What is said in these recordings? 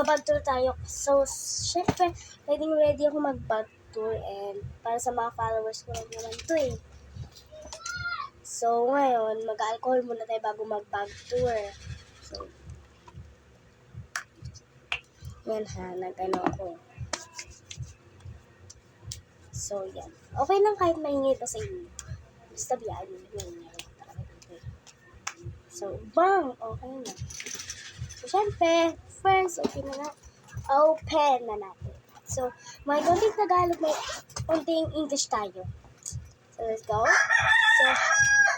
magbabag tour tayo. So, syempre, ready ako mag-bag tour and para sa mga followers ko lang naman to eh. So, ngayon, mag-alcohol muna tayo bago mag-bag tour. So, yan ha, nag-ano ko. So, yan. Okay lang kahit maingay pa sa inyo. Basta biyaan yun. So, bang! Okay na. So, syempre, first, open na natin. So, may konting Tagalog, may konting English tayo. So, let's go. So,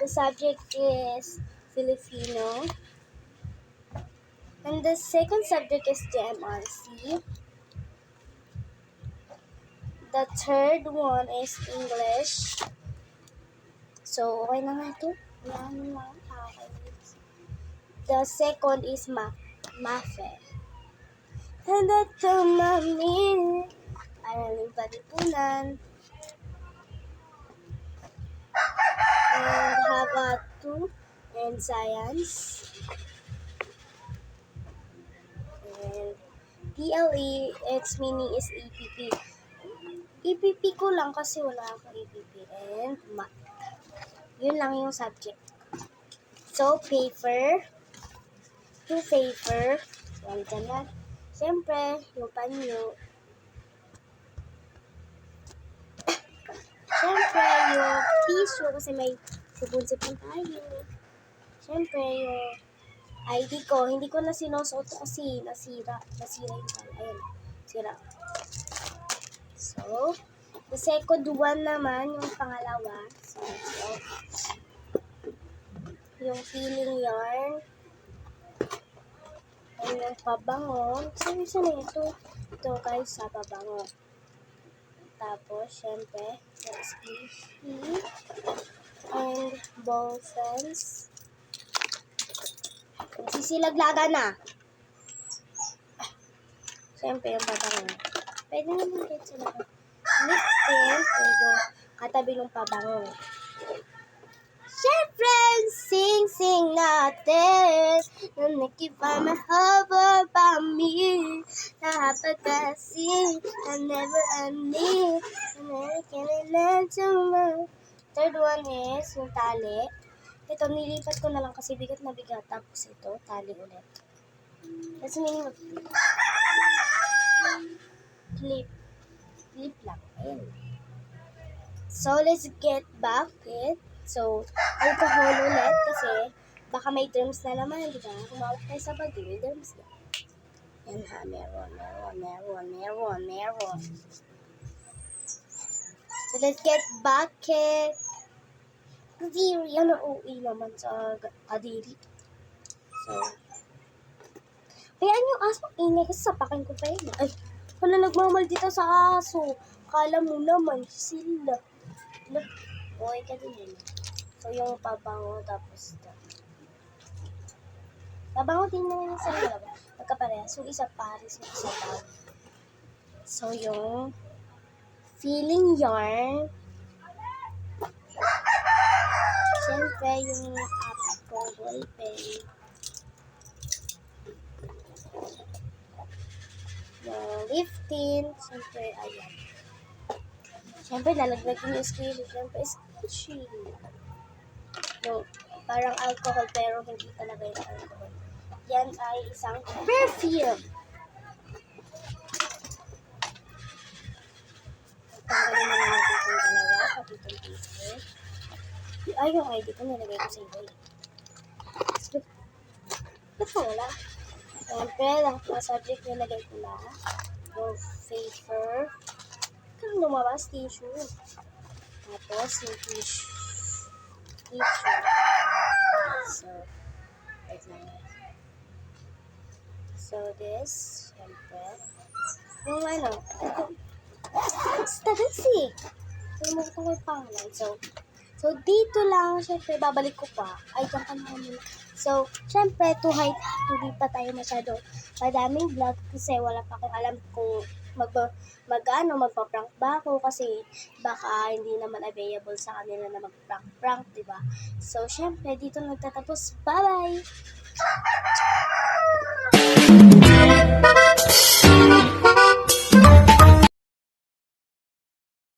the subject is Filipino. And the second subject is GMRC. The third one is English. So, okay na nga ito. Yan lang. Okay. The second is Math. And ito, mami. Araling Palipunan. And Haba 2 and Science. And PLE, its meaning is EPP. EPP ko lang kasi wala akong EPP. And Math. Yun lang yung subject. So, paper. Two paper. Yan dyan na. Siyempre, yung panyo. Siyempre, yung tissue kasi may sipon-sipon tayo. Siyempre, yung ID ko. Hindi ko na sinusuot kasi nasira. Nasira yung pala. Ayun. Sira. So, the second one naman, yung pangalawa. So, yung peeling yarn. And yung pabango. Saan na ito? Ito guys, sa pabango. Tapos, syempre, yung squishy. And ball pens. Sisilaglaga na. Syempre, yung pabango. Pwede naman kahit sila. Lipstick. And yung katabi ng pabango. Syempre, sing natin. Na nakipa mahaba pa me. Nakapagkasing. I never ending. American and to third one is yung tali. Ito, nilipat ko na lang kasi bigat na bigat. Tapos ito, tali ulit. That's the meaning of clip. Clip lang. Ayun. So, let's get back it. So, alcohol ulit kasi baka may terms na naman, di ba? Kumawag tayo sa bag, may terms na. Yan ha, meron. So, let's get back it. Kadiri, ano OE naman sa kadiri. So, kayaan yung aso ingay kasi sapakin ko pa yun. Ay, wala nagmamaldita sa aso. Kala mo naman, sila. Okay ka din yun. So, yung pabango, tapos ito. Pabango din naman yung sa laba. Magkapareha. So, isa pares, isa bag. So, yung feeling yarn. Siyempre, yung apat kong ballpen. Yung lifting. Siyempre, ayan. Siyempre, lalaglag yung squishy. Siyempre, squishy. Yung parang alcohol pero hindi talaga yung alcohol. Yan ay isang perfume. Tanggalin na natin itong dalawa. Pati itong paper. Ay, yung ID ko nilagay ko sa iba eh. Ba't mo wala? Siyempre, lang mga subject nilagay ko na. Yung paper. Kang lumabas, tissue. Tapos, yung tissue. So, wait lang. So, this, syempre. Yung ano, stagansi. Kalimutan ko yung pangalan. So, dito lang, syempre, babalik ko pa. Ay, dyan ka naman muna. So, syempre, hindi pa tayo masyado madaming vlog kasi wala pa akong alam kung magpa-prank ba ako kasi baka hindi naman available sa kanila na mag-prank, diba? So, syempre, dito nagtatapos. Bye-bye!